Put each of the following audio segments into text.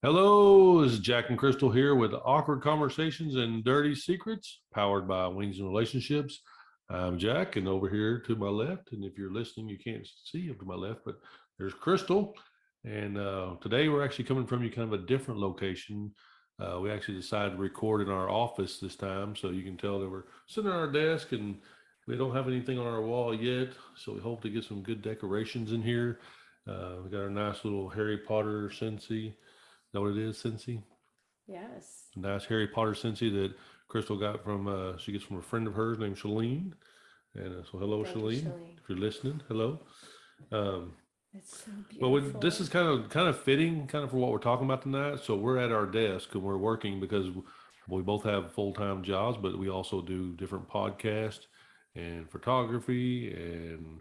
Hello, this is Jack and Crystal here with Awkward Conversations and Dirty Secrets, powered by Wings and Relationships. I'm Jack, and over here to my left, and if you're listening, you can't see up to my left, but there's Crystal. And today we're actually coming from you kind of a different location. We actually decided to record in our office this time, so you can tell that we're sitting at our desk and we don't have anything on our wall yet. So we hope to get some good decorations in here. We got our nice little Harry Potter Scentsy. That what it is, Scentsy? Yes. Nice Harry Potter Scentsy that Crystal got from, she gets from a friend of hers named Shalene. And so hello, Thank you, Shalene, Shalene. if you're listening, hello. Um, It's so this beautiful. is kind of fitting kind of for what we're talking about tonight. So we're at our desk and we're working because we both have full-time jobs, but we also do different podcasts and photography and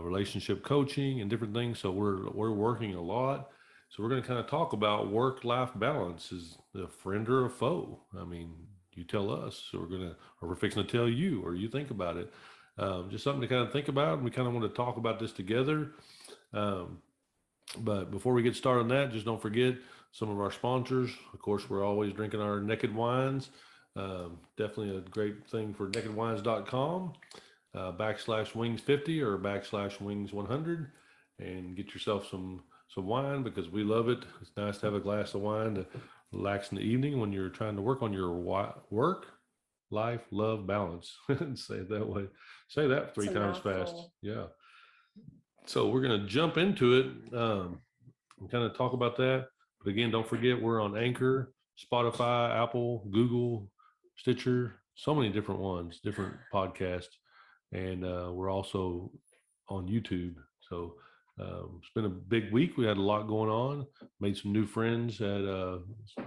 relationship coaching and different things. So we're working a lot. So we're going to kind of talk about work-life balance. Is a friend or a foe? I mean, you tell us. So or we're fixing to tell you, or you think about it. Just something to kind of think about. And we kind of want to talk about this together. Um, but before we get started on that, just don't forget some of our sponsors. Of course, we're always drinking our Naked Wines. Definitely a great thing for nakedwines.com, /wings50 or /wings100, and get yourself some wine because we love it. It's nice to have a glass of wine to relax in the evening when you're trying to work on your work, life, love balance. Say it that way. Say that It's three a times fast. mouthful. Yeah. So we're going to jump into it and kind of talk about that. But again, don't forget we're on Anchor, Spotify, Apple, Google, Stitcher, so many different ones, different podcasts. And we're also on YouTube. So it's been a big week. We had a lot going on. Made some new friends at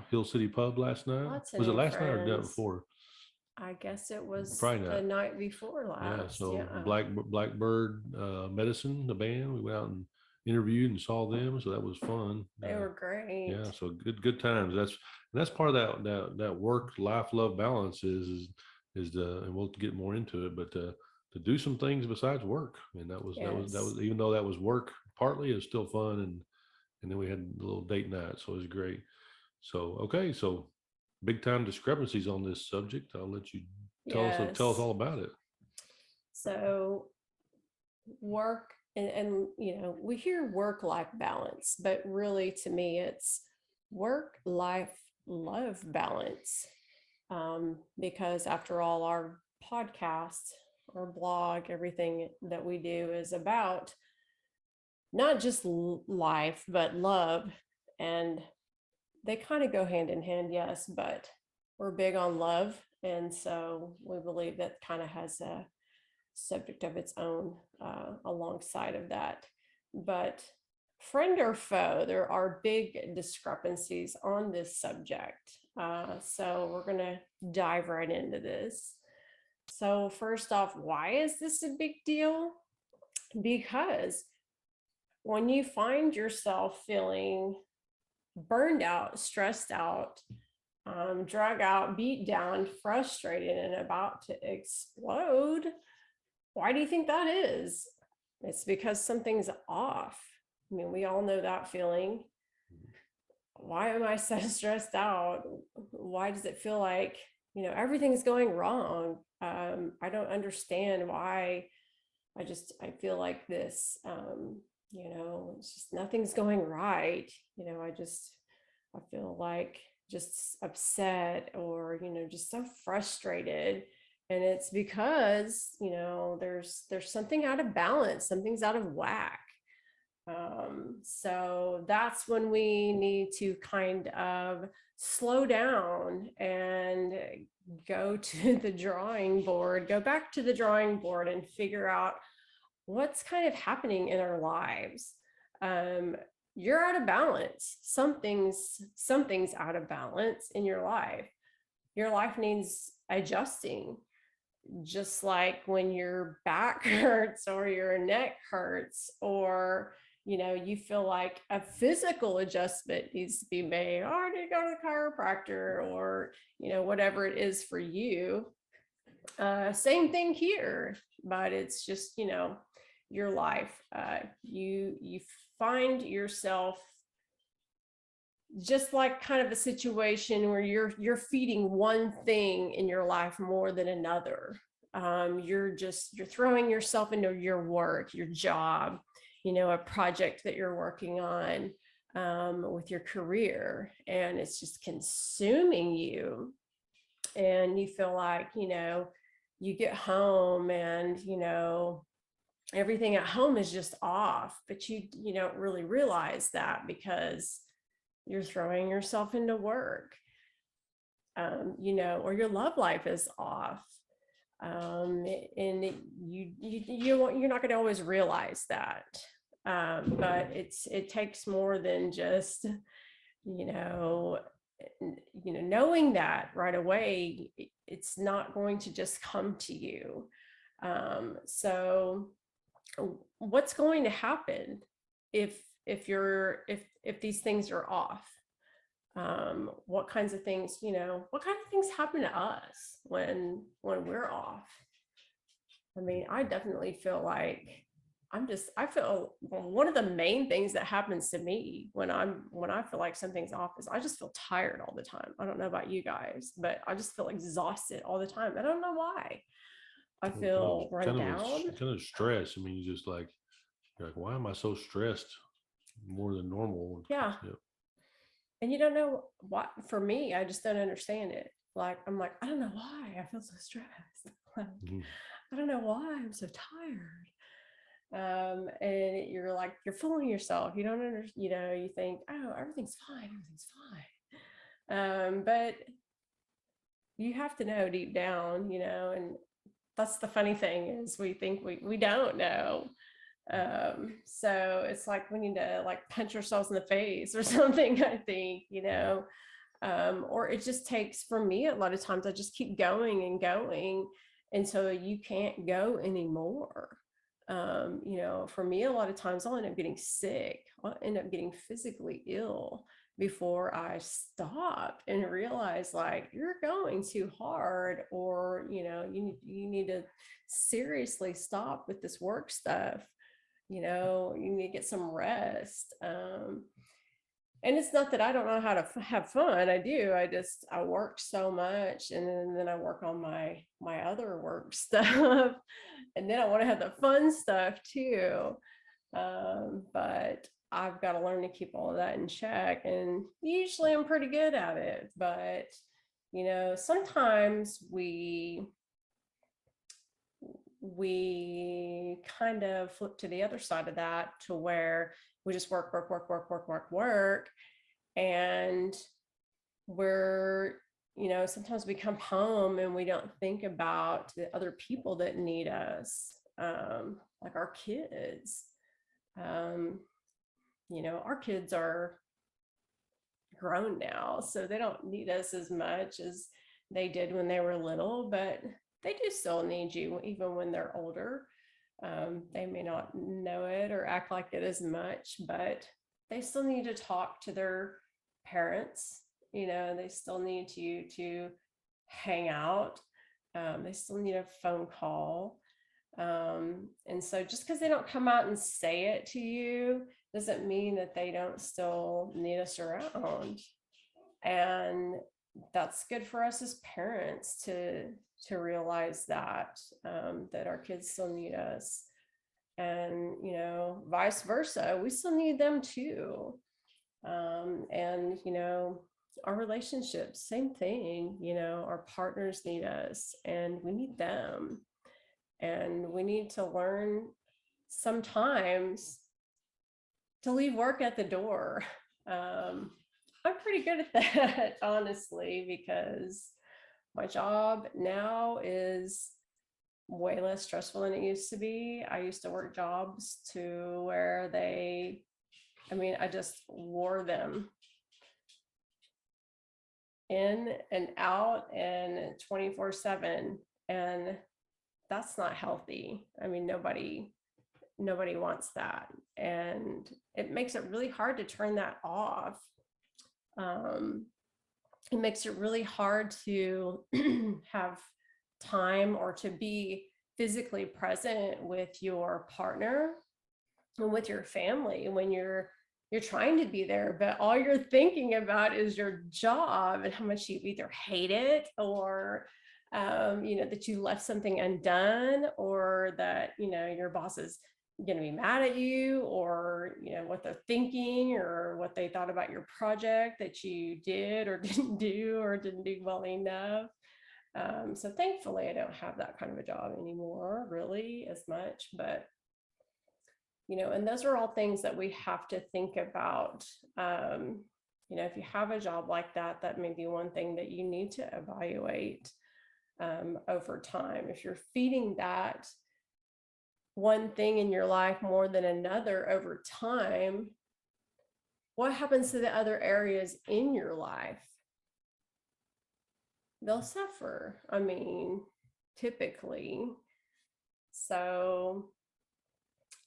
Hill City Pub last night. Lots of Was it new last night or the day friends. before? I guess it was Probably the not. night before Yeah, last. so Yeah. Blackbird Medicine, the band, we went out and interviewed and saw them, so that was fun. They were great. Yeah, so good times. That's part of that work life love balance is the and we'll get more into it, but to do some things besides work, and that was Yes. even though that was work partly, it was still fun, and then we had a little date night, so it was great. So okay, so big time discrepancies on this subject. I'll let you tell us Yes. all about it. So work and we hear work life balance, but really to me it's work life love balance. Because after all, our podcast, our blog, everything that we do is about not just life, but love. And they kind of go hand in hand, yes, but we're big on love. And so we believe that kind of has a subject of its own alongside of that. But friend or foe, there are big discrepancies on this subject. So we're going to dive right into this. So, first off, why is this a big deal? Because when you find yourself feeling burned out, stressed out, drug out, beat down, frustrated, and about to explode, why do you think that is? It's because something's off. I mean, we all know that feeling. Why am I so stressed out? Why does it feel like, everything's going wrong? I don't understand why. I feel like this, it's just nothing's going right. I feel like just upset or, just so frustrated. And it's because, there's something out of balance, something's out of whack. So that's when we need to kind of slow down and go to the drawing board, go back to the drawing board and figure out what's kind of happening in our lives. Um, you're out of balance. Something's out of balance in your life. Your life needs adjusting, just like when your back hurts or your neck hurts, or you feel like a physical adjustment needs to be made, or to go to the chiropractor, or whatever it is for you. Same thing here, but it's just your life. You find yourself just like kind of a situation where you're feeding one thing in your life more than another. You're throwing yourself into your work, your job, a project that you're working on, with your career, and it's just consuming you. And you feel like, you get home and, everything at home is just off, but you don't really realize that because you're throwing yourself into work, or your love life is off. And you're not going to always realize that. But it takes more than just, knowing that right away. It's not going to just come to you. So what's going to happen if these things are off? What kinds of things, what kind of things happen to us when we're off? I mean, I definitely feel like I feel one of the main things that happens to me when I feel like something's off is I just feel tired all the time. I don't know about you guys, but I just feel exhausted all the time. I don't know why. I Well, kind of feel run down. kind of stress. I mean, you just like, you're like, why am I so stressed more than normal? Yeah. Yeah. And you don't know what. For me, I just don't understand it. Like, I'm like, I don't know why I feel so stressed. Like, Mhm. I don't know why I'm so tired. And you're like, you're fooling yourself. You don't understand, you think, oh, everything's fine. But you have to know deep down, and that's the funny thing is we think we don't know. So it's like we need to like punch ourselves in the face or something, I think, Yeah. or it just takes, for me, a lot of times I just keep going and going. And so you can't go anymore. For me, a lot of times I'll end up getting sick. I'll end up getting physically ill before I stop and realize like you're going too hard, or you need to seriously stop with this work stuff. You need to get some rest. And it's not that I don't know how to have fun. I do. I work so much, and then I work on my other work stuff, and then I want to have the fun stuff too. But I've got to learn to keep all of that in check, and usually I'm pretty good at it. But sometimes we kind of flip to the other side of that, to where we just work, work, work, work, work, work, work. And we're, sometimes we come home and we don't think about the other people that need us, like our kids. Um, our kids are grown now, so they don't need us as much as they did when they were little, but they do still need you even when they're older. They may not know it or act like it as much, but they still need to talk to their parents. They still need you to hang out. They still need a phone call. And so just because they don't come out and say it to you doesn't mean that they don't still need us around. And that's good for us as parents to realize that, that our kids still need us. And vice versa, we still need them too. And our relationships, same thing. Our partners need us and we need them. And we need to learn sometimes to leave work at the door. I'm pretty good at that, honestly, because my job now is way less stressful than it used to be. I used to work jobs to where I just wore them in and out and 24/7. And that's not healthy. I mean, nobody wants that. And it makes it really hard to turn that off. It makes it really hard to have time or to be physically present with your partner and with your family when you're you're trying to be there, but all you're thinking about is your job and how much you either hate it or that you left something undone, or that your boss is going to be mad at you, or what they're thinking, or what they thought about your project that you did or didn't do, or didn't do well enough. So thankfully I don't have that kind of a job anymore, really, as much. But and those are all things that we have to think about. If you have a job like that, that may be one thing that you need to evaluate over time. If you're feeding that one thing in your life more than another over time, what happens to the other areas in your life? They'll suffer. I mean, typically. So,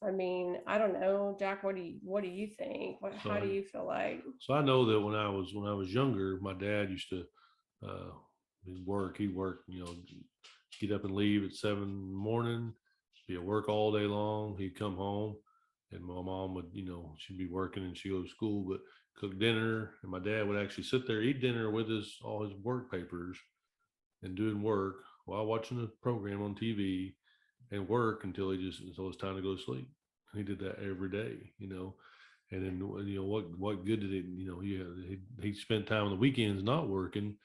I mean, I don't know, Jack, what do you think? How do you feel like? So I know that when I was younger, my dad used to uh, he'd work, get up and leave at 7 in the morning, be at work all day long. He'd come home, and my mom would, she'd be working and she'd go to school, but cook dinner, and my dad would actually sit there, eat dinner with all his work papers, and doing work while watching a program on TV, and work until it's time to go to sleep. He did that every day, and then what good did it? He spent time on the weekends not working,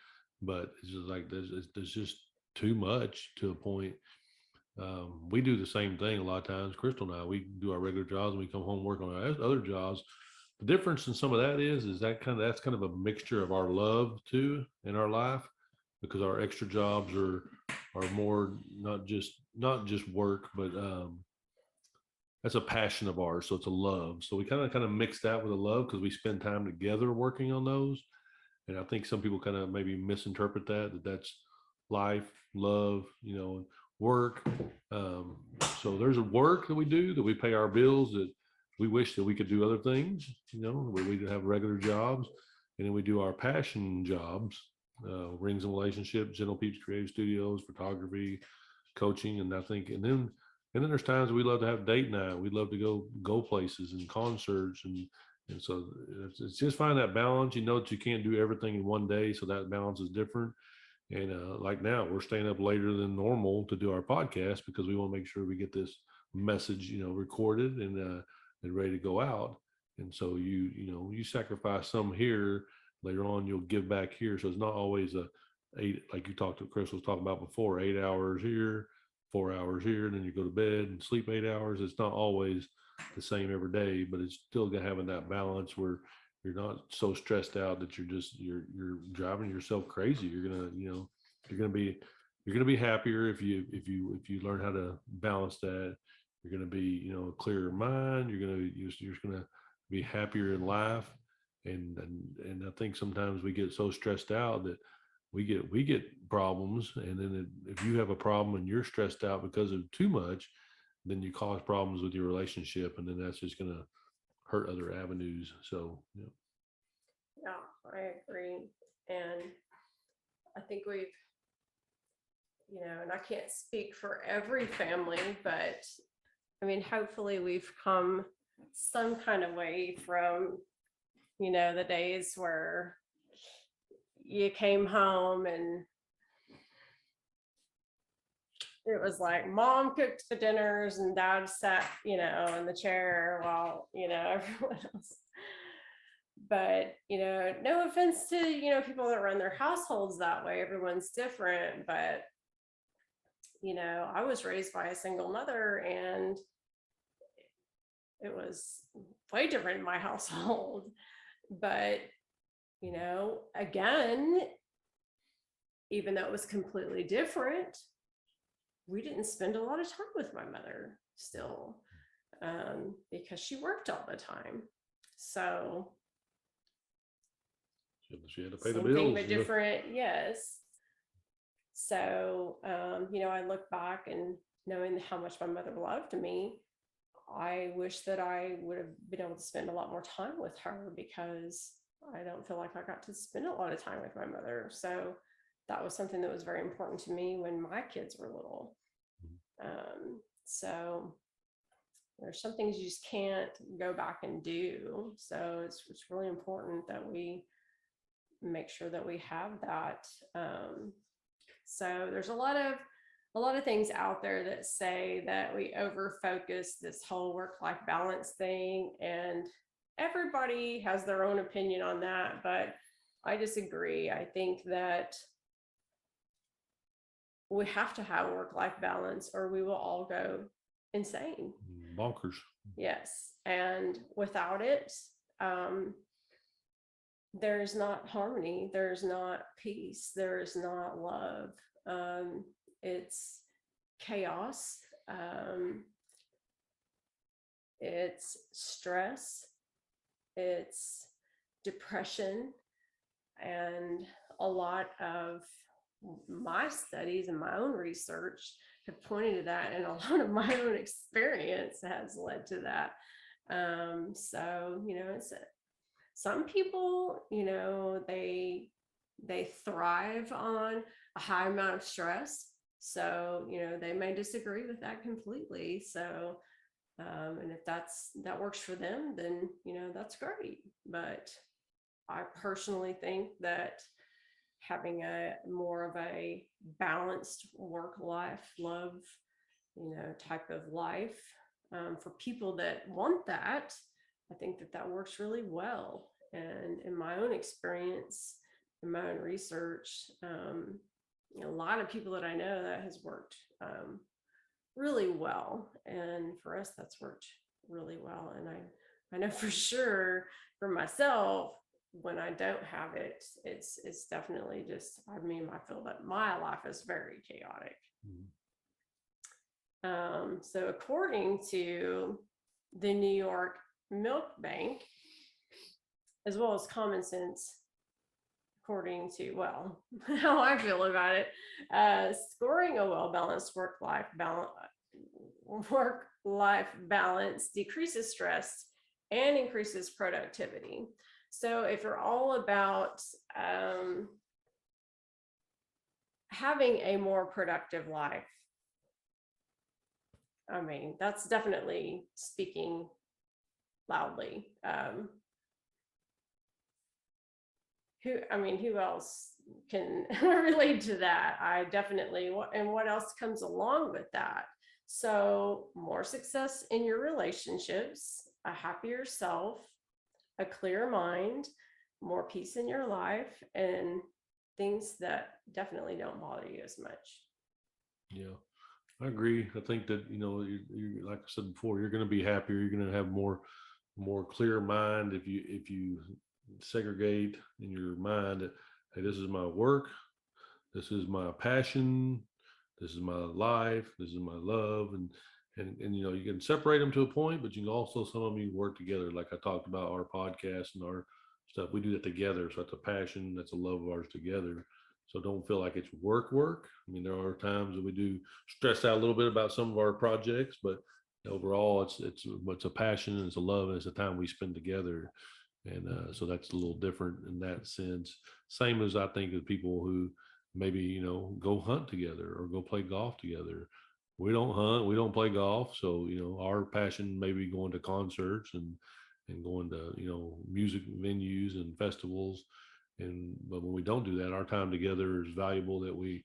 but it's just like there's just too much to a point. We do the same thing a lot of times. Crystal and I, we do our regular jobs and we come home, work on our other jobs. The difference in some of that is that's kind of a mixture of our love too in our life, because our extra jobs are more not just work, but that's a passion of ours. So it's a love. So we kind of mix that with a love because we spend time together working on those. And I think some people kind of maybe misinterpret that that's life, love, work. Um, so there's a work that we do, that we pay our bills, that we wish that we could do other things, we could have regular jobs. And then we do our passion jobs, rings and relationships, Gentle Peeps Creative Studios, photography, coaching. And I think, and then there's times we love to have date night. We love to go places and concerts, and so it's just find that balance. That you can't do everything in one day, so that balance is different. And like now, we're staying up later than normal to do our podcast because we want to make sure we get this message, recorded and ready to go out. And so you sacrifice some here, later on you'll give back here. So it's not always a eight, like Chris was talking about before, 8 hours here, 4 hours here, and then you go to bed and sleep 8 hours. It's not always the same every day, but it's still having that balance where you're not so stressed out that you're driving yourself crazy. You're gonna be happier if you learn how to balance that. You're gonna be a clearer mind. You're just gonna be happier in life. And I think sometimes we get so stressed out that we get problems, and then if you have a problem and you're stressed out because of too much, then you cause problems with your relationship, and then that's just going to hurt other avenues. So Yeah, I agree. And I think we've, and I can't speak for every family, but I mean, hopefully we've come some kind of way from, the days where you came home and it was like mom cooked the dinners and dad sat, in the chair while, everyone else. But, no offense to, people that run their households that way. Everyone's different. But, I was raised by a single mother, and it was way different in my household. But, again, even though it was completely different, we didn't spend a lot of time with my mother still, because she worked all the time. So she had to pay the same thing, bills. but different. Yes. So, I look back and knowing how much my mother loved me, I wish that I would have been able to spend a lot more time with her, because I don't feel like I got to spend a lot of time with my mother. So that was something that was very important to me when my kids were little. So, there's some things you just can't go back and do. So it's really important that we make sure that we have that. So there's a lot of things out there that say that we over focus this whole work-life balance thing, and everybody has their own opinion on that, but I disagree. I think that we have to have work-life balance or we will all go insane. Bonkers. Yes. And without it, there's not harmony, there's not peace, there's not love. It's chaos. It's stress. It's depression. And a lot of my studies and my own research have pointed to that, and a lot of my own experience has led to that. So, it's some people, they thrive on a high amount of stress. So, they may disagree with that completely. So, and if that works for them, then, that's great. But I personally think that having a more of a balanced work life, love, type of life, for people that want that, I think that works really well. And in my own experience, in my own research, a lot of people that I know, that has worked really well. And for us, that's worked really well. And I know for sure for myself, when I don't have it, it's definitely just, I feel that my life is very chaotic. So according to the New York Milk Bank, as well as Common Sense, according to, well, how I feel about it, scoring a well-balanced work-life balance decreases stress and increases productivity. So if you're all about having a more productive life, that's definitely speaking loudly. Who else can relate to that? I definitely, and what else comes along with that? So more success in your relationships, a happier self, a clear mind, more peace in your life, and things that definitely don't bother you as much. Yeah, I agree. I think that, you like I said before, you're going to be happier. You're going to have more clear mind if you segregate in your mind that, hey, this is my work, this is my passion, this is my life, this is my love, and you can separate them to a point, but you can also, some of them you work together. Like I talked about our podcast and our stuff, we do that together. So that's a passion, that's a love of ours together. So don't feel like it's work. There are times that we do stress out a little bit about some of our projects, but overall it's a passion and it's a love and it's a time we spend together. And so that's a little different in that sense. Same as I think of people who maybe, go hunt together or go play golf together. We don't hunt, we don't play golf. So, our passion may be going to concerts and going to, music venues and festivals. But when we don't do that, our time together is valuable, that we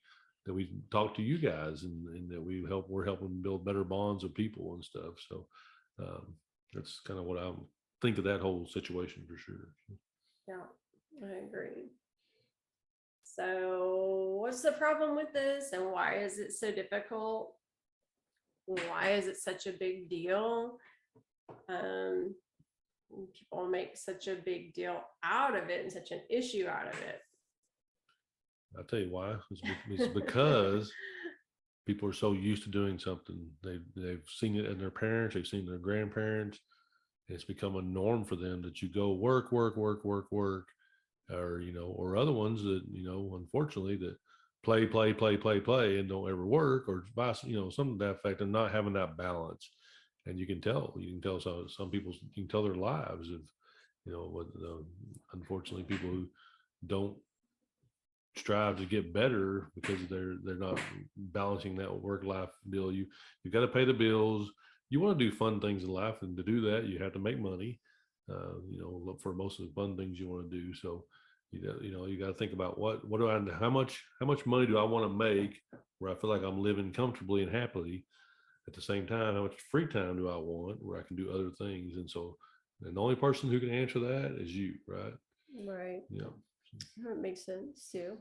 talk to you guys and that we're helping build better bonds of people and stuff. So that's kind of what I think of that whole situation for sure. Yeah, I agree. So what's the problem with this, and why is it so difficult? Why is it such a big deal? People make such a big deal out of it and such an issue out of it. I'll tell you why. It's because people are so used to doing something. They've seen it in their parents, they've seen their grandparents. It's become a norm for them that you go work, or other ones that, unfortunately, that play and don't ever work, or something to that effect, and not having that balance. And you can tell some people, you can tell their lives of, unfortunately, people who don't strive to get better because they're not balancing that work life deal. You've got to pay the bills. you want to do fun things in life, and to do that, you have to make money. Look for most of the fun things you want to do. So, you got to think about what do I, how much money do I want to make where I feel like I'm living comfortably and happily. At the same time, how much free time do I want where I can do other things? And so, and the only person who can answer that is you, right? Right. Yeah. That makes sense too.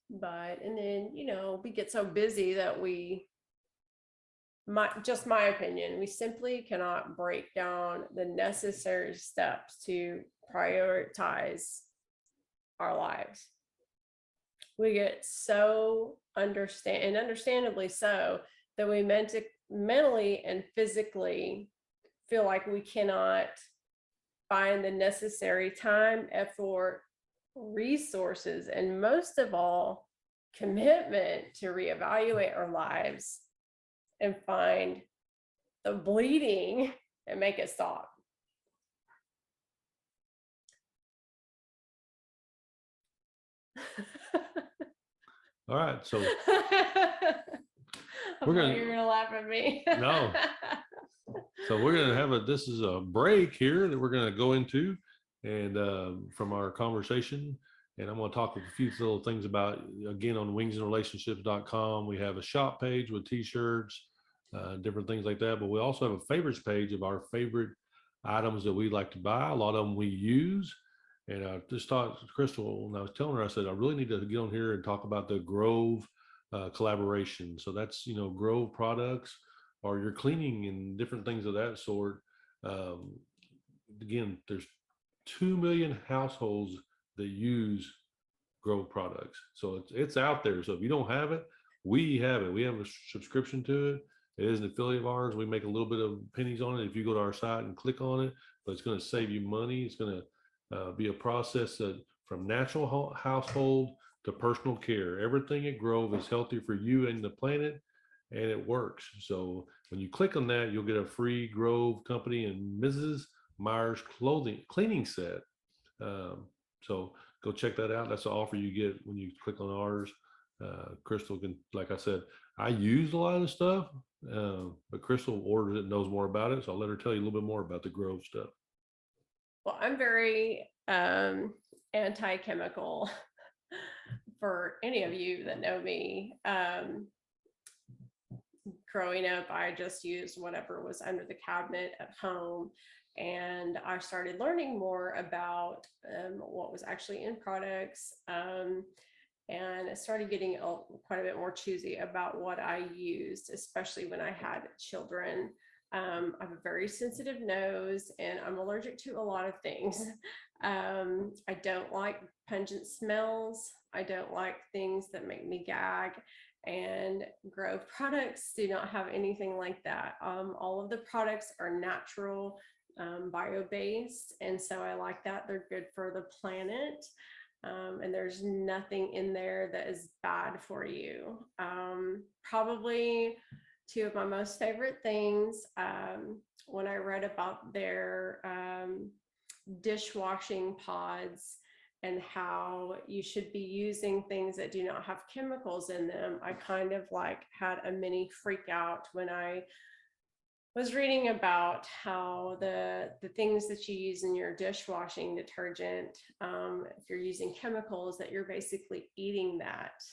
But, and then, we get so busy that just my opinion, we simply cannot break down the necessary steps to prioritize our lives. We get so understandably so, that we mentally and physically feel like we cannot find the necessary time, effort, resources, and most of all, commitment to reevaluate our lives and find the bleeding and make it stop. All right. So you're gonna laugh at me. No. So we're going to have this is a break here that we're going to go into, and from our conversation. And I'm going to talk a few little things about, again, on wingsandrelationships.com. We have a shop page with t-shirts, different things like that. But we also have a favorites page of our favorite items that we like to buy. A lot of them we use. And I just thought, Crystal, when I was telling her, I said, I really need to get on here and talk about the Grove collaboration. So that's, Grove products, or your cleaning and different things of that sort. Um, Again, there's 2 million households that use Grove products. So it's out there. So if you don't have it, we have it. We have a subscription to it. It is an affiliate of ours. We make a little bit of pennies on it if you go to our site and click on it, but it's going to save you money. It's going to be a process that from natural household to personal care. Everything at Grove is healthy for you and the planet, and it works. So when you click on that, you'll get a free Grove Company and Mrs. Myers cleaning set. So go check that out. That's the offer you get when you click on ours. Crystal can, like I said, I use a lot of the stuff, but Crystal orders it and knows more about it. So I'll let her tell you a little bit more about the Grove stuff. Well, I'm very anti-chemical for any of you that know me. Growing up, I just used whatever was under the cabinet at home. And I started learning more about what was actually in products. And I started getting quite a bit more choosy about what I used, especially when I had children. I have a very sensitive nose, and I'm allergic to a lot of things. I don't like pungent smells. I don't like things that make me gag. And Grove products do not have anything like that. All of the products are natural, bio-based, and so I like that. They're good for the planet. And there's nothing in there that is bad for you. Probably two of my most favorite things, when I read about their dishwashing pods and how you should be using things that do not have chemicals in them, I kind of like had a mini freak out when I was reading about how the things that you use in your dishwashing detergent, if you're using chemicals, that you're basically eating that.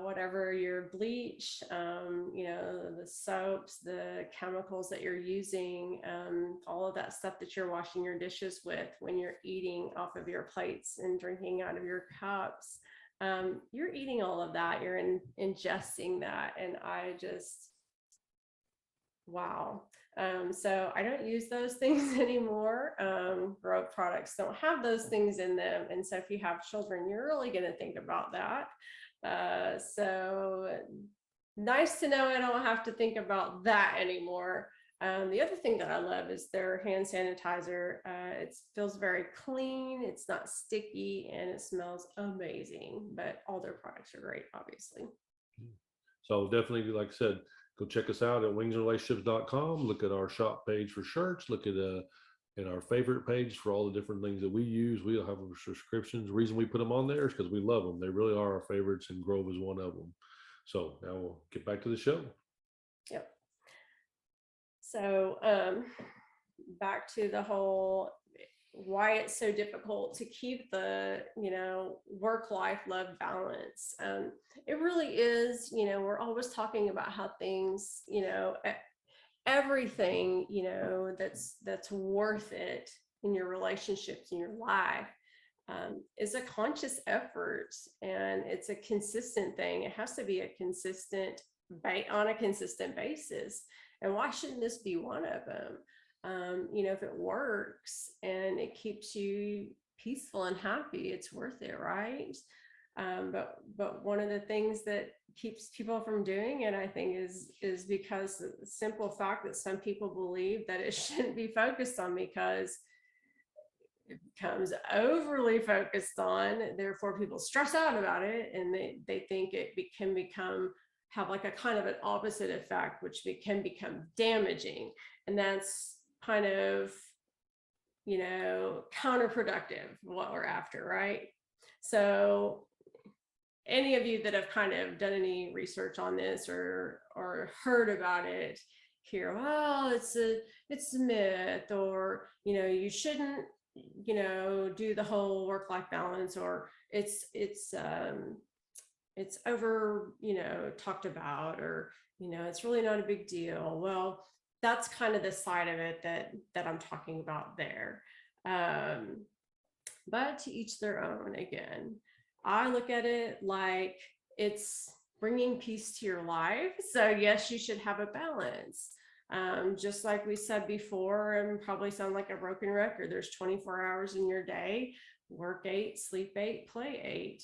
Whatever your bleach, the soaps, the chemicals that you're using, all of that stuff that you're washing your dishes with when you're eating off of your plates and drinking out of your cups. You're eating all of that, you're ingesting that. And I just, wow. So I don't use those things anymore. Grove products don't have those things in them. And so if you have children, you're really going to think about that. So nice to know I don't have to think about that anymore. The other thing that I love is their hand sanitizer. It feels very clean, it's not sticky, and it smells amazing. But all their products are great, obviously. So definitely, like I said, go check us out at wingsandrelationships.com. Look at our shop page for shirts. Look at and our favorite page for all the different things that we use. We'll have subscriptions. The reason we put them on there is because we love them. They really are our favorites, and Grove is one of them. So now we'll get back to the show. Yep. So back to the whole why it's so difficult to keep the work life love balance. It really is. We're always talking about how things, everything, that's worth it in your relationships, in your life, is a conscious effort, and it's a consistent thing. It has to be a consistent on a consistent basis. And why shouldn't this be one of them? If it works and it keeps you peaceful and happy, it's worth it, right? But one of the things that keeps people from doing it, I think, is because the simple fact that some people believe that it shouldn't be focused on, because it becomes overly focused on. Therefore, people stress out about it, and they think it can have like a kind of an opposite effect, which can become damaging. And that's kind of, counterproductive, what we're after, right? So any of you that have kind of done any research on this or heard about it here, well, it's a myth, or you shouldn't do the whole work-life balance, or it's over talked about, or it's really not a big deal. Well, that's kind of the side of it that I'm talking about there. But to each their own. Again, I look at it like it's bringing peace to your life. So yes, you should have a balance. Just like we said before, and probably sound like a broken record, there's 24 hours in your day. Work 8, sleep 8, play 8.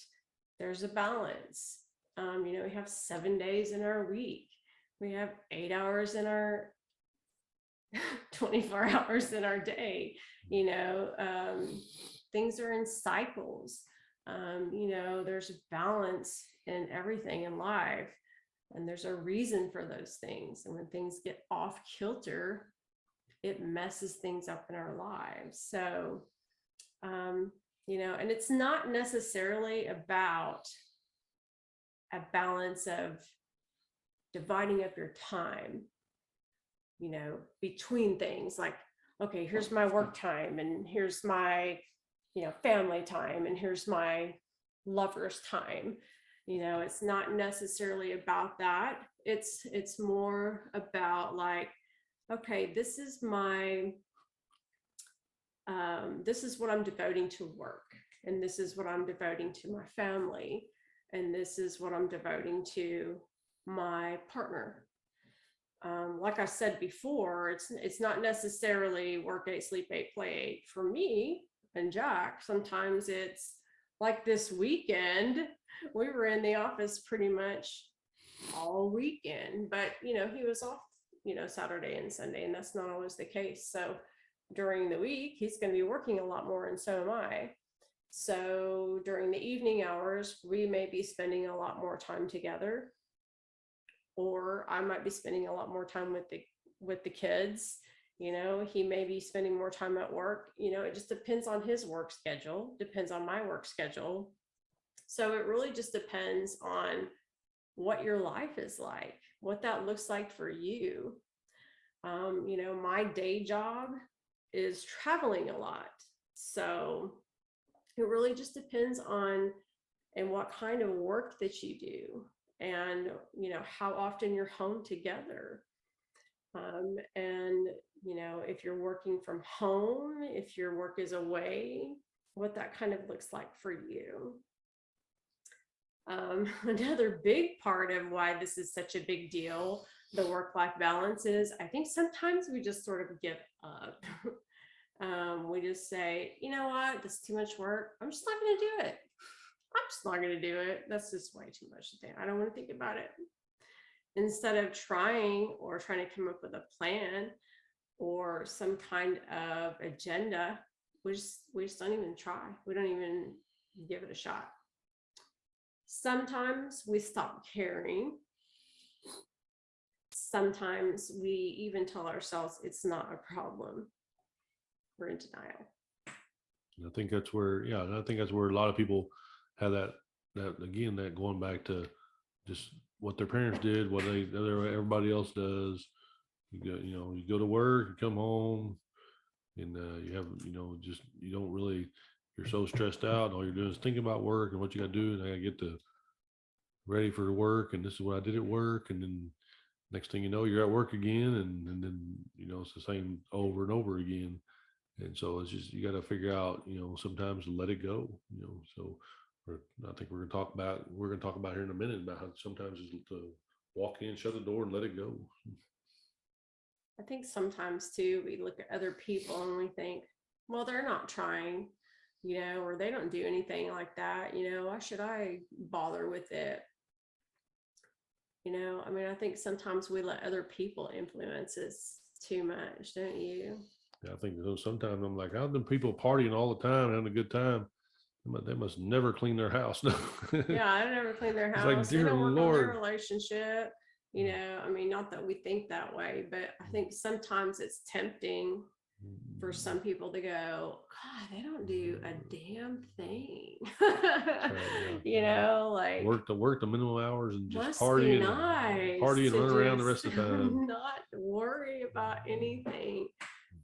There's a balance. We have 7 days in our week. We have 8 hours in our 24 hours in our day. Things are in cycles. There's a balance in everything in life, and there's a reason for those things. And when things get off kilter, it messes things up in our lives. So, and it's not necessarily about a balance of dividing up your time, between things. Like, okay, here's my work time, and here's my, family time, and here's my lover's time. It's not necessarily about that. It's more about like, okay, this is what I'm devoting to work, and this is what I'm devoting to my family, and this is what I'm devoting to my partner. Like I said before, it's not necessarily work 8, sleep 8, play 8 for me and Jack. Sometimes it's like this weekend, we were in the office pretty much all weekend, but he was off, Saturday and Sunday, and that's not always the case. So during the week, he's going to be working a lot more, and so am I. So during the evening hours, we may be spending a lot more time together, or I might be spending a lot more time with the kids. He may be spending more time at work. It just depends on his work schedule, depends on my work schedule. So it really just depends on what your life is like, what that looks like for you. My day job is traveling a lot. So it really just depends on and what kind of work that you do, and how often you're home together. And if you're working from home, if your work is away, what that kind of looks like for you. Another big part of why this is such a big deal, the work-life balance, is I think sometimes we just sort of give up. We just say, you know what, this is too much work, I'm just not going to do it. I'm just not going to do it. That's just way too much to think. I don't want to think about it. Instead of trying to come up with a plan or some kind of agenda, we just don't even try. We don't even give it a shot. Sometimes we stop caring. Sometimes we even tell ourselves it's not a problem. we're in denial. And I think that's where, yeah, and I think that's where a lot of people have that again, that going back to just what their parents did, what everybody else does. You go to work, you come home, and you have, just you don't really, you're so stressed out. And all you're doing is thinking about work and what you got to do, and I got to get ready for work, and this is what I did at work, and then next thing you know, you're at work again, and then it's the same over and over again. And so it's just, you got to figure out, sometimes let it go. So I think we're going to talk about here in a minute about how sometimes it's to walk in, shut the door, and let it go. I think sometimes too, we look at other people and we think, well, they're not trying, or they don't do anything like that. Why should I bother with it? I mean, I think sometimes we let other people influence us too much, don't you? Yeah, I think sometimes I'm like, how do people partying all the time, having a good time? They must never clean their house. Yeah, I never clean their house. Like, They don't work Lord. on their relationship. I mean, not that we think that way, but I think sometimes it's tempting for some people to go, God, they don't do a damn thing. Right, yeah. Like work the minimum hours and just must party be and nice party and to run around the rest of the time. not worry about anything.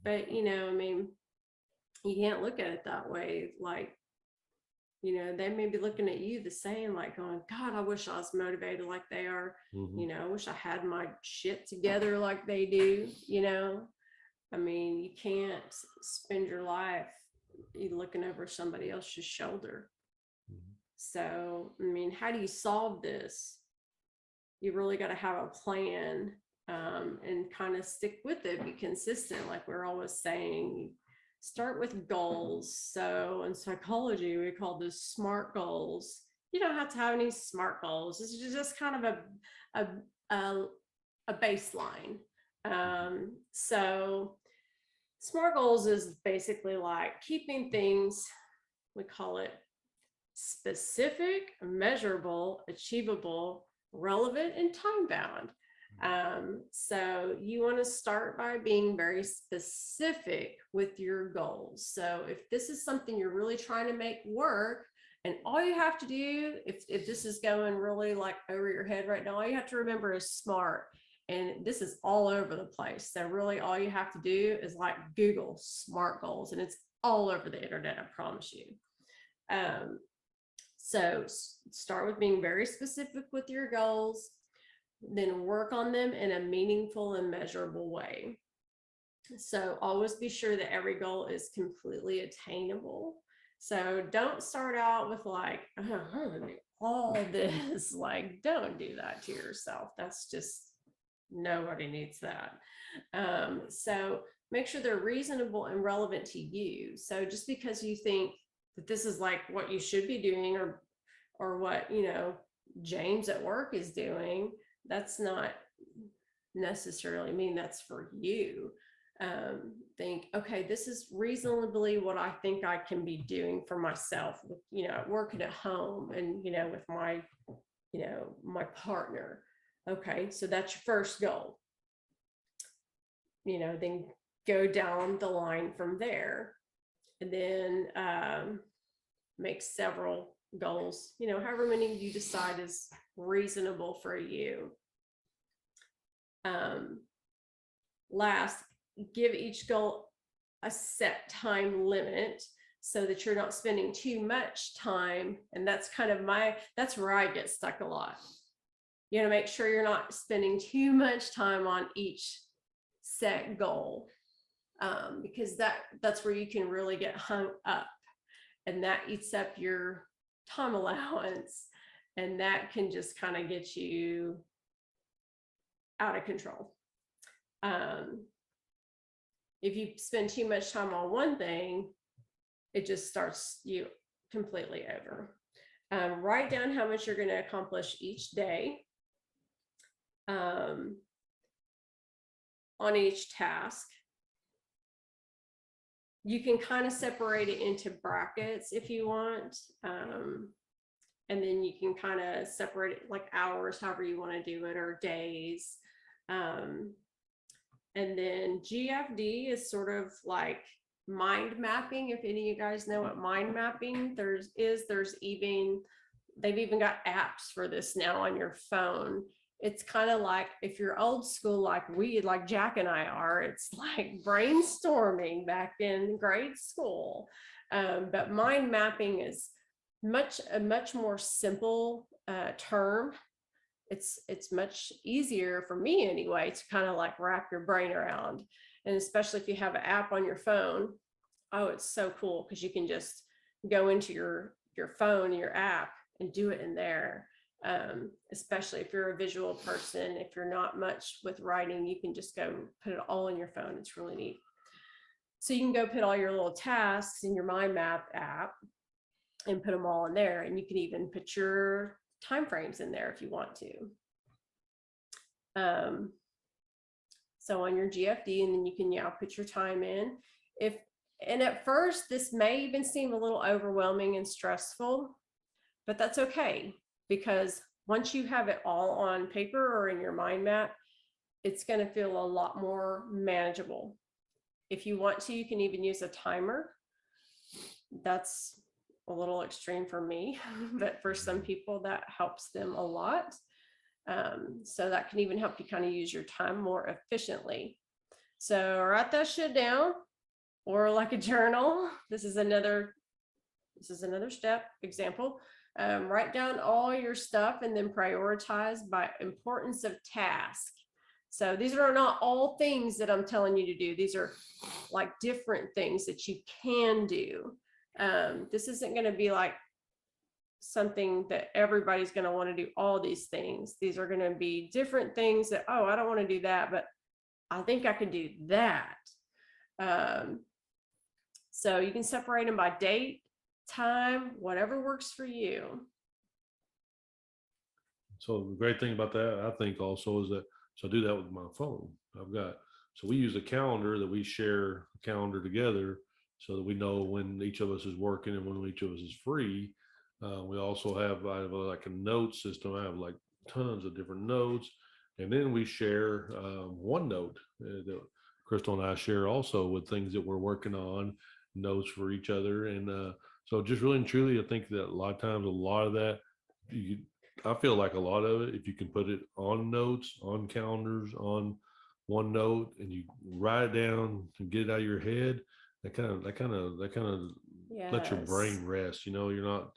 But I mean, you can't look at it that way. Like, they may be looking at you the same, like going, God, I wish I was motivated like they are. I wish I had my shit together like they do. I mean, you can't spend your life looking over somebody else's shoulder. So, I mean, how do you solve this? You really got to have a plan, and kind of stick with it, be consistent. Like we're always saying, start with goals. So in psychology, we call this SMART goals. You don't have to have any SMART goals. This is just kind of a baseline. So SMART goals is basically like keeping things, we call it specific, measurable, achievable, relevant, and time bound. So you want to start by being very specific with your goals. So if this is something you're really trying to make work, and all you have to do, if this is going really like over your head right now, all you have to remember is SMART. And this is all over the place. So really all you have to do is like Google SMART goals, and it's all over the internet, I promise you. So start with being very specific with your goals, then work on them in a meaningful and measurable way. So always be sure that every goal is completely attainable. So don't start out with like, oh, I'm gonna do all this. Like, don't do that to yourself. That's just, nobody needs that. So make sure they're reasonable and relevant to you. So just because you think that this is like what you should be doing, or what, James at work is doing, that's not necessarily mean that's for you. Think, okay, this is reasonably what I think I can be doing for myself, at work and at home, and, with my, my partner. Okay, so that's your first goal. Then go down the line from there, and then make several goals, however many you decide is reasonable for you. Last, give each goal a set time limit so that you're not spending too much time. And that's kind of that's where I get stuck a lot. Make sure you're not spending too much time on each set goal, because that's where you can really get hung up, and that eats up your time allowance, and that can just kind of get you out of control. If you spend too much time on one thing, it just starts you completely over. Write down how much you're going to accomplish each day, on each task. You can kind of separate it into brackets if you want. And then you can kind of separate it like hours, however you want to do it, or days. And then GFD is sort of like mind mapping. If any of you guys know what mind mapping there's even, they've even got apps for this now on your phone. It's kind of like, if you're old school like Jack and I are, it's like brainstorming back in grade school. But mind mapping is a much more simple term. It's much easier for me anyway to kind of like wrap your brain around, and especially if you have an app on your phone. Oh, it's so cool because you can just go into your phone, your app, and do it in there. Especially if you're a visual person, if you're not much with writing, you can just go put it all in your phone. It's really neat. So you can go put all your little tasks in your mind map app and put them all in there, and you can even put your time frames in there if you want to. So on your GFD, and then you can put your time in. And at first this may even seem a little overwhelming and stressful, but that's okay, because once you have it all on paper or in your mind map, it's going to feel a lot more manageable. If you want to, you can even use a timer. That's a little extreme for me, but for some people that helps them a lot. So that can even help you kind of use your time more efficiently. So write that shit down, or like a journal. This is another step example. Write down all your stuff and then prioritize by importance of task. So these are not all things that I'm telling you to do. These are like different things that you can do. This isn't going to be like something that everybody's going to want to do all these things. These are going to be different things that, oh, I don't want to do that, but I think I can do that. So you can separate them by date, time, whatever works for you. So the great thing about that, I think also, is that, so I do that with my phone. So we use a calendar that we share a calendar together so that we know when each of us is working and when each of us is free. We also have, I have like a note system. I have like tons of different notes. And then we share OneNote that Crystal and I share also, with things that we're working on, notes for each other. And so just really and truly, I think that a lot of times, a lot of that, I feel like a lot of it, if you can put it on notes, on calendars, on OneNote, and you write it down and get it out of your head, that kind of lets your brain Yes. rest. You're not,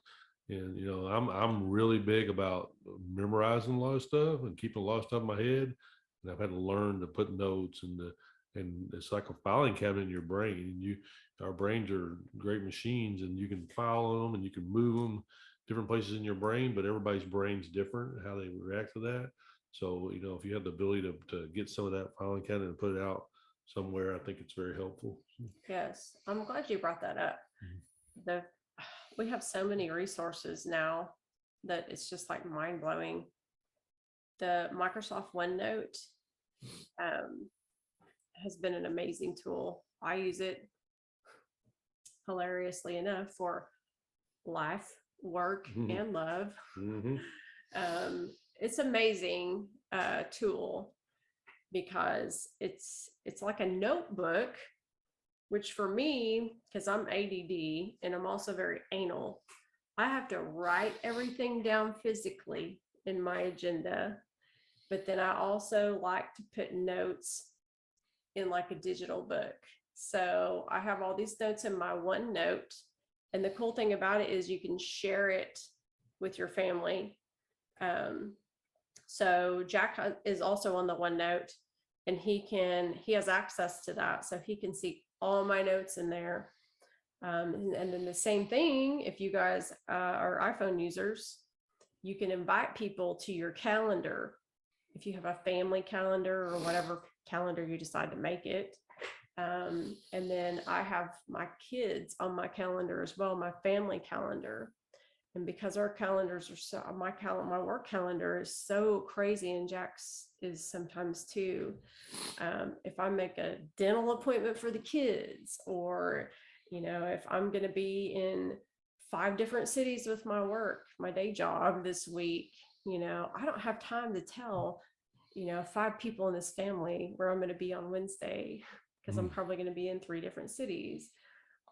and I'm really big about memorizing a lot of stuff and keeping a lot of stuff in my head. And I've had to learn to put notes, and it's like a filing cabinet in your brain. And our brains are great machines, and you can file them and you can move them different places in your brain, but everybody's brain's different, how they react to that. So, if you have the ability to get some of that filing cabinet and put it out somewhere, I think it's very helpful. Yes. I'm glad you brought that up. We have so many resources now that it's just like mind blowing. The Microsoft OneNote has been an amazing tool. I use it, hilariously enough, for life, work, and love. It's amazing tool, because it's like a notebook, which for me, because I'm ADD and I'm also very anal, I have to write everything down physically in my agenda. But then I also like to put notes in like a digital book. So I have all these notes in my OneNote. And the cool thing about it is you can share it with your family. So Jack is also on the OneNote, and he has access to that. So he can see all my notes in there. And then the same thing, if you guys are iPhone users, you can invite people to your calendar. If you have a family calendar or whatever calendar you decide to make it. And then I have my kids on my calendar as well, my family calendar. And because our calendars are so, my work calendar is so crazy, and Jack's is sometimes too. If I make a dental appointment for the kids, or, if I'm going to be in 5 different cities with my work, my day job this week, I don't have time to tell, 5 people in this family where I'm going to be on Wednesday, because I'm probably going to be in 3 different cities.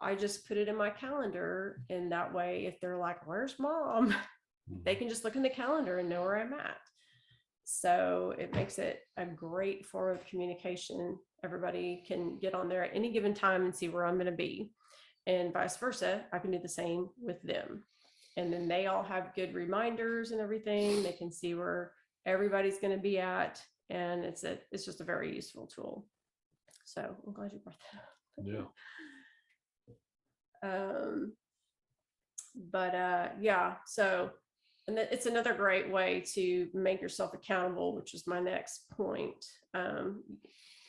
I just put it in my calendar. And that way, if they're like, where's mom? They can just look in the calendar and know where I'm at. So it makes it a great form of communication. Everybody can get on there at any given time and see where I'm going to be. And vice versa, I can do the same with them. And then they all have good reminders and everything. They can see where everybody's going to be at. And it's just a very useful tool. So I'm glad you brought that up. Yeah. Yeah, so, and it's another great way to make yourself accountable, which is my next point.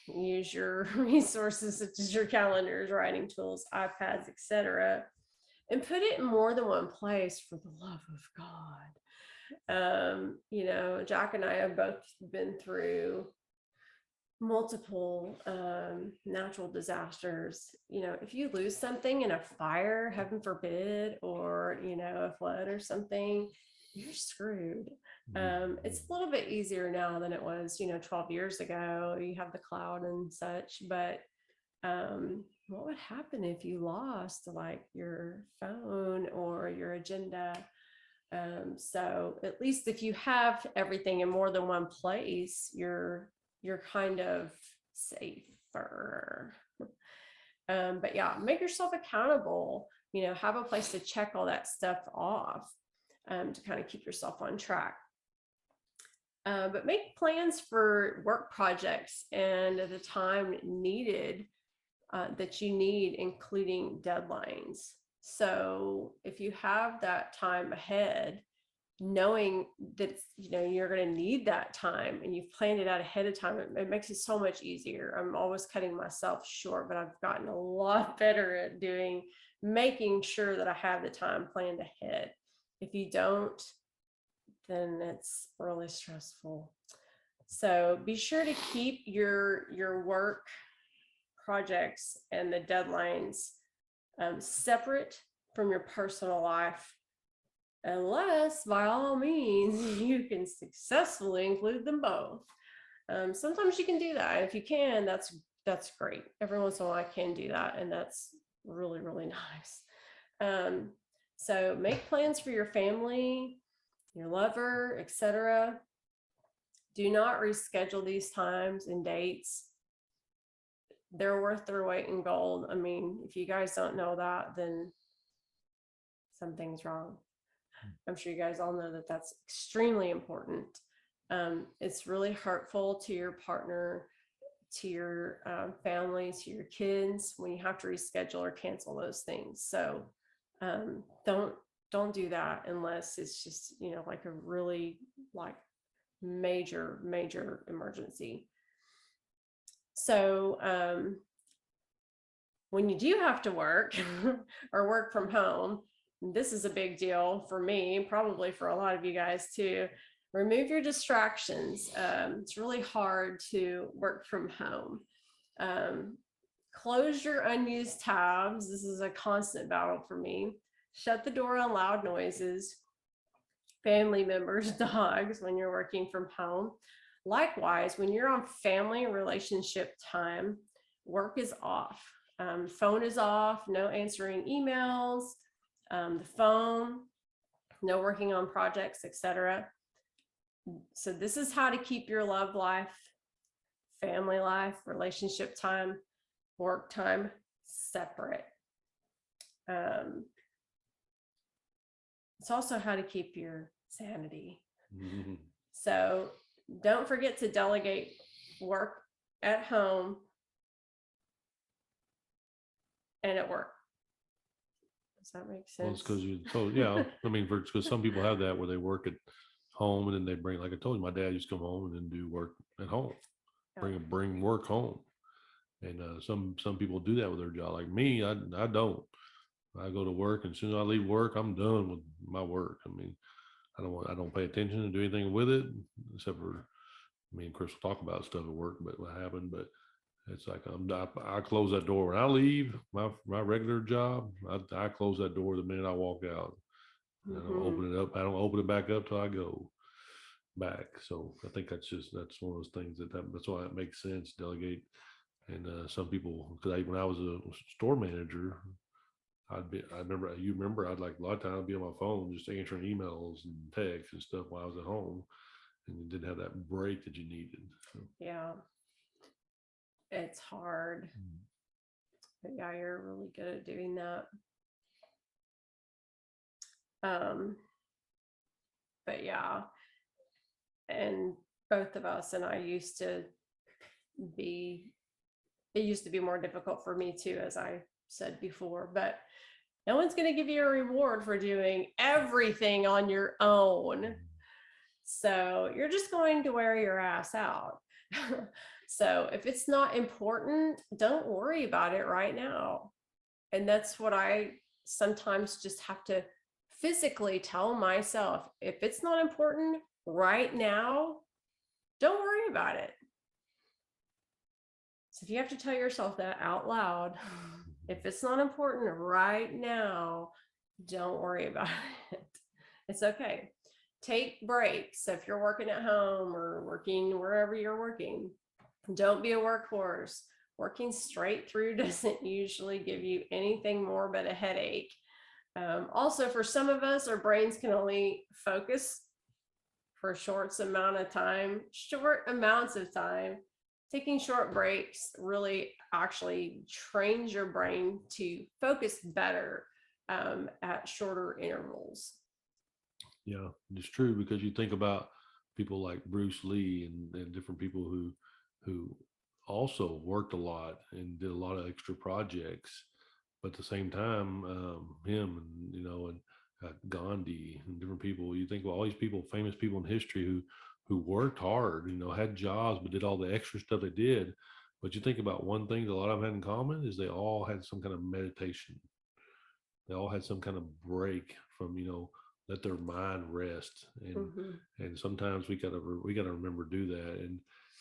Use your resources such as your calendars, writing tools, iPads, etc., and put it in more than one place, for the love of God. Jack and I have both been through multiple natural disasters. If you lose something in a fire, heaven forbid, or a flood or something, you're screwed. It's a little bit easier now than it was 12 years ago. You have the cloud and such, but what would happen if you lost like your phone or your agenda? So at least if you have everything in more than one place, you're kind of safer. But yeah, make yourself accountable, have a place to check all that stuff off, to kind of keep yourself on track. But make plans for work projects and the time needed that you need, including deadlines. So if you have that time ahead, knowing that you're going to need that time and you've planned it out ahead of time, it makes it so much easier. I'm always cutting myself short, but I've gotten a lot better at making sure that I have the time planned ahead. If you don't, then it's really stressful. So be sure to keep your work projects and the deadlines separate from your personal life, unless by all means you can successfully include them both. Sometimes you can do that. If you can, that's great. Every once in a while I can do that, and that's really, really nice. So make plans for your family, your lover, etc. Do not reschedule these times and dates. They're worth their weight in gold. I mean, if you guys don't know that, then something's wrong. I'm sure you guys all know that that's extremely important. It's really hurtful to your partner, to your family, to your kids when you have to reschedule or cancel those things. So don't do that unless it's just like a really like major emergency. So when you do have to work or work from home, this is a big deal for me, probably for a lot of you guys too. Remove your distractions. It's really hard to work from home. Close your unused tabs. This is a constant battle for me. Shut the door on loud noises, family members, dogs, when you're working from home. Likewise, when you're on family relationship time, work is off. Phone is off, no answering emails, the phone, no working on projects, etc. So this is how to keep your love life, family life, relationship time, work time separate. It's also how to keep your sanity. Mm-hmm. So don't forget to delegate work at home and at work. Does that make sense? Well, it's because yeah. I mean, because some people have that where they work at home and then they bring, like I told you, my dad used to come home and then do work at home, bring work home. And some people do that with their job. Like me, I don't. I go to work, and as soon as I leave work, I'm done with my work. I mean, I don't pay attention to do anything with it, except for me and Chris will talk about stuff at work, but what happened. But it's like I close that door when I leave my regular job. I close that door the minute I walk out. Mm-hmm. I don't open it up. I don't open it back up till I go back. So I think that's one of those things that's why it makes sense. Delegate And some people, because when I was a store manager, I remember, you remember, I'd like a lot of times I'd be on my phone just answering emails and texts and stuff while I was at home, and you didn't have that break that you needed. So. Yeah, it's hard. But yeah, you're really good at doing that. But yeah, and both of us and I used to be, it used to be more difficult for me too, as I said before, but no one's going to give you a reward for doing everything on your own. So you're just going to wear your ass out. So if it's not important, don't worry about it right now. And that's what I sometimes just have to physically tell myself. If it's not important right now, don't worry about it. So if you have to tell yourself that out loud, if it's not important right now, don't worry about it. It's okay. Take breaks. So if you're working at home or working wherever you're working, don't be a workhorse. Working straight through doesn't usually give you anything more but a headache. Also, for some of us, our brains can only focus for short amounts of time. Taking short breaks really actually trains your brain to focus better at shorter intervals. Yeah, it's true, because you think about people like Bruce Lee and different people who also worked a lot and did a lot of extra projects, but at the same time, him and and Gandhi and different people. You think about all these people, famous people in history who worked hard, had jobs, but did all the extra stuff they did. But you think about one thing that a lot of them had in common is they all had some kind of meditation. They all had some kind of break from let their mind rest, and sometimes we gotta remember to do that.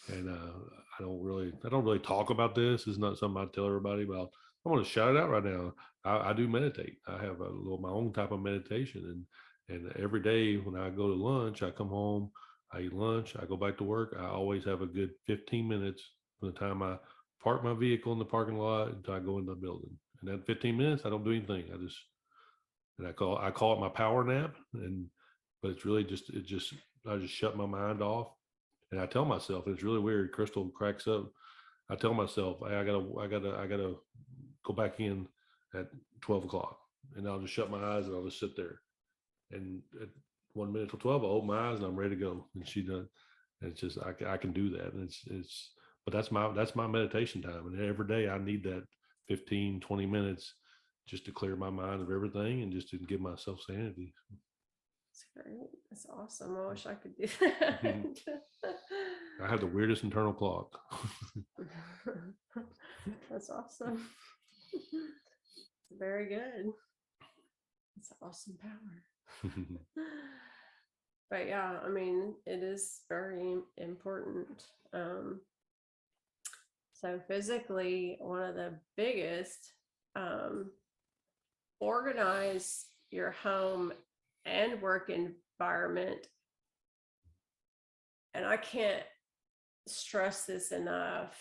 And I don't really talk about this. It's not something I tell everybody about. I want to shout it out right now. I do meditate. I have a little my own type of meditation, and every day when I go to lunch, I come home, I eat lunch, I go back to work. I always have a good 15 minutes from the time I park my vehicle in the parking lot until I go in the building. And that 15 minutes, I don't do anything. I call it my power nap. But it's really just I just shut my mind off, and I tell myself, and it's really weird. Crystal cracks up. I tell myself, hey, I gotta go back in at 12 o'clock, and I'll just shut my eyes and I'll just sit there. And at 1 minute till 12, I open my eyes and I'm ready to go. And she does. And it's just I can do that. And it's but that's my meditation time. And every day I need that 15-20 minutes just to clear my mind of everything and just to give myself sanity. That's great. That's awesome. I wish I could do that. I have the weirdest internal clock. That's awesome. Very good. It's awesome power. But yeah, I mean, it is very important. So physically, one of the biggest, organize your home and work environment. And I can't stress this enough.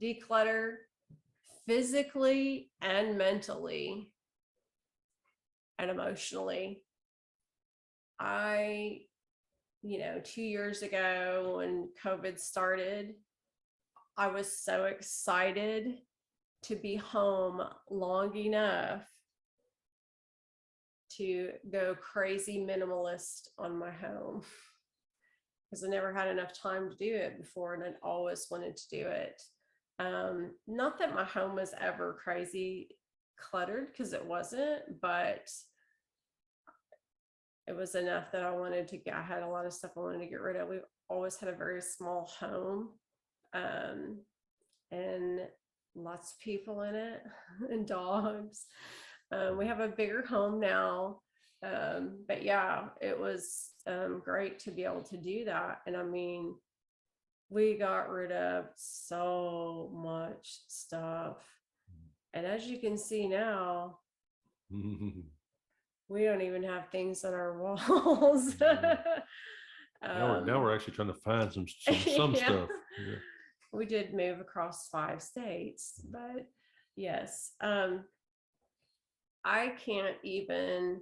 Declutter physically and mentally and emotionally. 2 years ago when COVID started, I was so excited to be home long enough to go crazy minimalist on my home, because I never had enough time to do it before, and I always wanted to do it. Not that my home was ever crazy cluttered, because it wasn't, but it was enough that I had a lot of stuff I wanted to get rid of. We've always had a very small home, and lots of people in it and dogs. We have a bigger home now. But yeah, it was great to be able to do that. And I mean, we got rid of so much stuff. And as you can see now, we don't even have things on our walls. Now Um, we're actually trying to find some yeah, stuff. Yeah. we did move across 5 states, but yes, I can't even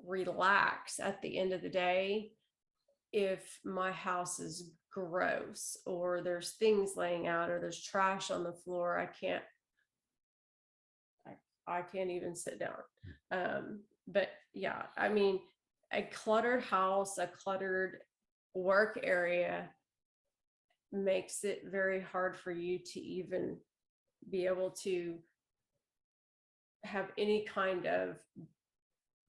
relax at the end of the day if my house is gross or there's things laying out or there's trash on the floor. I can't even sit down. But yeah, I mean, a cluttered house, a cluttered work area makes it very hard for you to even be able to have any kind of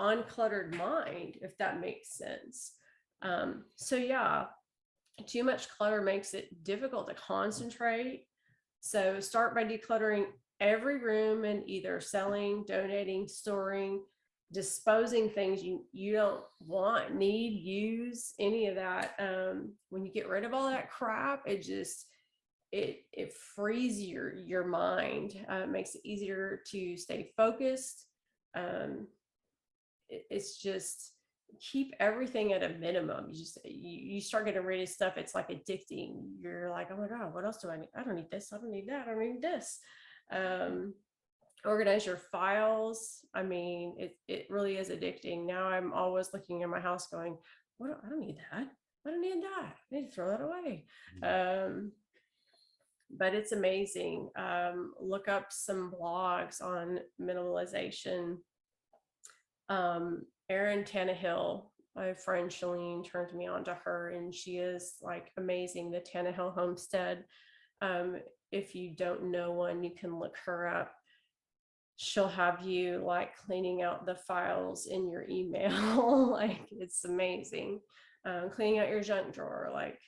uncluttered mind, if that makes sense. So yeah, too much clutter makes it difficult to concentrate. So start by decluttering every room and either selling, donating, storing, disposing things you don't want, need, use, any of that. When you get rid of all that crap, it frees your mind. Makes it easier to stay focused. Um, it's just keep everything at a minimum. You start getting rid of stuff, it's like addicting. You're like, oh my god, what else do I need? I don't need this, I don't need that, I don't need this. um Organize your files. I mean, it really is addicting. Now I'm always looking in my house going, I don't need that, I don't need that, I need to throw that away. But it's amazing. Look up some blogs on minimalization. Erin Tannehill, my friend Shalene turned me on to her, and she is like amazing. The Tannehill Homestead. Um, if you don't know one, you can look her up. She'll have you like cleaning out the files in your email. Like it's amazing. Cleaning out your junk drawer, like,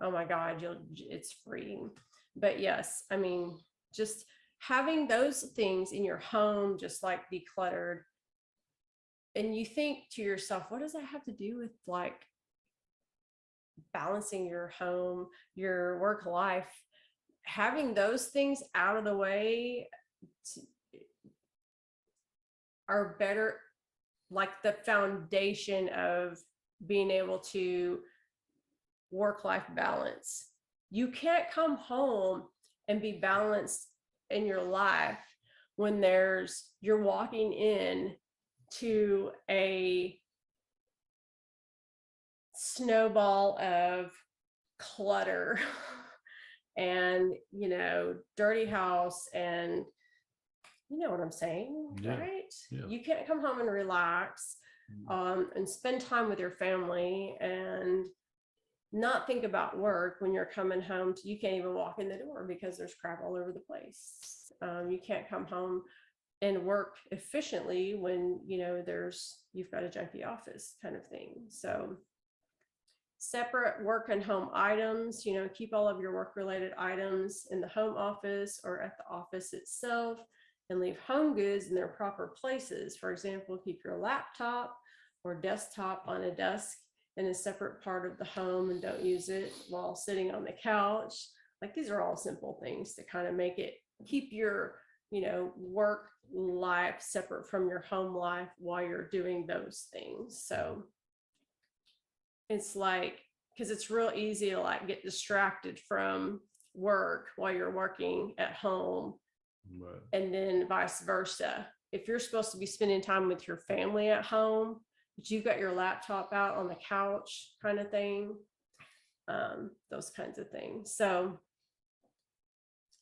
oh my God, it's freeing. But yes, I mean, just having those things in your home, just like decluttered, and you think to yourself, what does that have to do with like balancing your home, your work life? Having those things out of the way are better, like the foundation of being able to work life balance. You can't come home and be balanced in your life when you're walking in to a snowball of clutter and dirty house, and you know what I'm saying, Yeah. right? Yeah. You can't come home and relax and spend time with your family and not think about work when you're coming home. You can't even walk in the door because there's crap all over the place. You can't come home and work efficiently when you've got a junky office kind of thing. So separate work and home items, keep all of your work related items in the home office or at the office itself, and leave home goods in their proper places. For example, keep your laptop or desktop on a desk in a separate part of the home and don't use it while sitting on the couch. Like, these are all simple things to kind of keep your work life separate from your home life while you're doing those things. So it's like, because it's real easy to like get distracted from work while you're working at home. Right. And then vice versa. If you're supposed to be spending time with your family at home, but you've got your laptop out on the couch kind of thing, those kinds of things. So,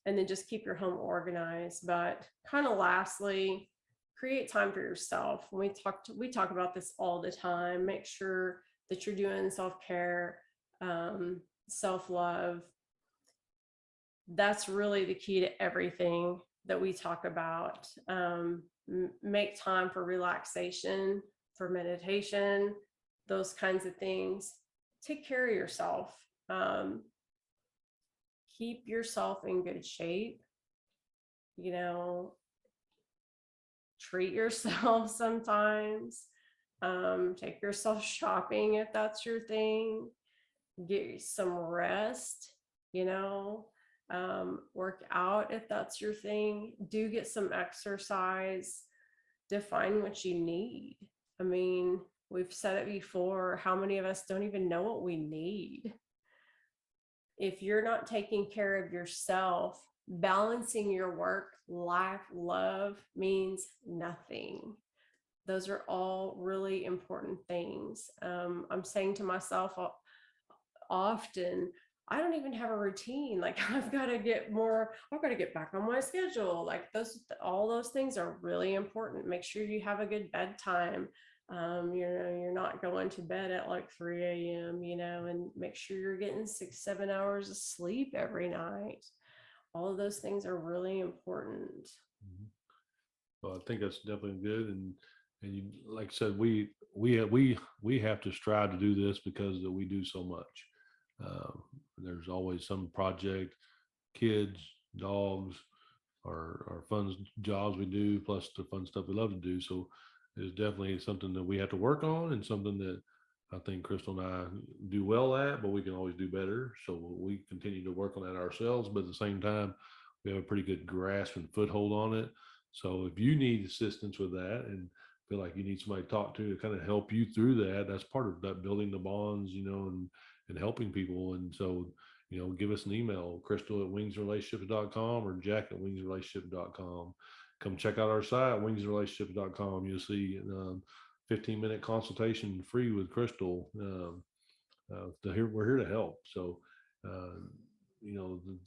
and then just keep your home organized. But kind of lastly, create time for yourself. When we talk about this all the time. Make sure that you're doing self-care, self-love. That's really the key to everything that we talk about. Make time for relaxation, for meditation, those kinds of things. Take care of yourself. Keep yourself in good shape. Treat yourself sometimes. Take yourself shopping if that's your thing. Get some rest, work out if that's your thing. Do get some exercise. Define what you need. I mean, We've said it before. How many of us don't even know what we need? If you're not taking care of yourself, balancing your work, life, love means nothing. Those are all really important things. I'm saying to myself often, I don't even have a routine. Like I've got to get more, I've got to get back on my schedule. Like all those things are really important. Make sure you have a good bedtime. You're not going to bed at like 3 a.m., and make sure you're getting 6, 7 hours of sleep every night. All of those things are really important. Mhm. Well, I think that's definitely good, and you, like I said, we have to strive to do this because we do so much. Um, there's always some project, kids, dogs, our fun jobs we do, plus the fun stuff we love to do. So it's definitely something that we have to work on, and something that I think Crystal and I do well at, but we can always do better. So we continue to work on that ourselves, but at the same time, we have a pretty good grasp and foothold on it. So if you need assistance with that and feel like you need somebody to talk to kind of help you through that, that's part of that building the bonds, and helping people. And so, give us an email, Crystal at wingsrelationships.com or Jack at wingsrelationships.com. Come check out our site, wingsrelationships.com. You'll see 15-minute consultation free with Crystal. We're here to help. So, uh,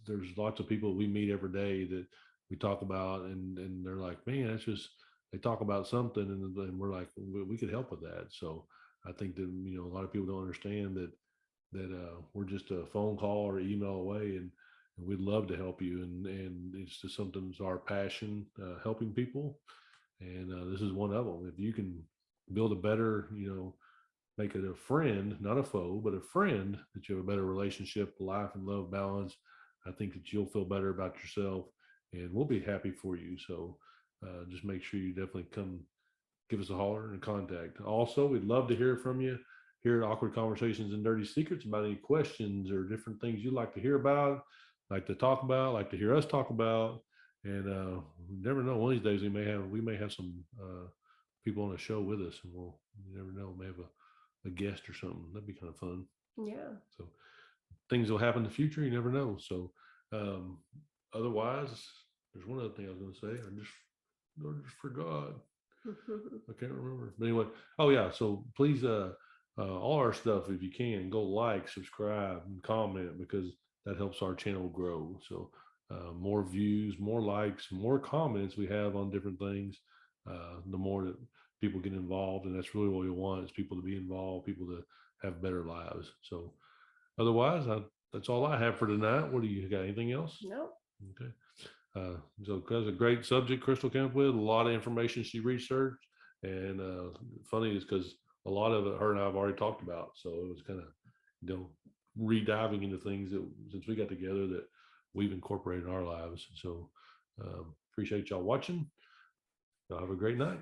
there's lots of people we meet every day that we talk about, and they're like, man, it's just, they talk about something, and we're like, we could help with that. So I think that, a lot of people don't understand that we're just a phone call or email away, and we'd love to help you. And it's just something that's our passion, helping people. And this is one of them. If you can build a better, make it a friend, not a foe, but a friend, that you have a better relationship, life and love balance, I think that you'll feel better about yourself, and we'll be happy for you. So just make sure you definitely come give us a holler and a contact. Also, we'd love to hear from you here at Awkward Conversations and Dirty Secrets about any questions or different things you'd like to hear about, like to talk about, like to hear us talk about. And we never know. One of these days we may have some people on the show with us, and you never know, we may have a guest or something. That'd be kind of fun. Yeah. So things will happen in the future. You never know. So um, otherwise, there's one other thing I was going to say. I just forgot. I can't remember. But anyway, oh yeah. So please, all our stuff, if you can, go like, subscribe, and comment, because that helps our channel grow. So more views, more likes, more comments we have on different things, the more that people get involved, and that's really what we want, is people to be involved, people to have better lives. So otherwise, that's all I have for tonight. What do you got? Anything else? No. Okay. So that's a great subject Crystal came up with, a lot of information she researched. And funny is because a lot of it her and I have already talked about. So it was kind of, re-diving into things that, since we got together, that we've incorporated in our lives. So appreciate y'all watching. Y'all have a great night.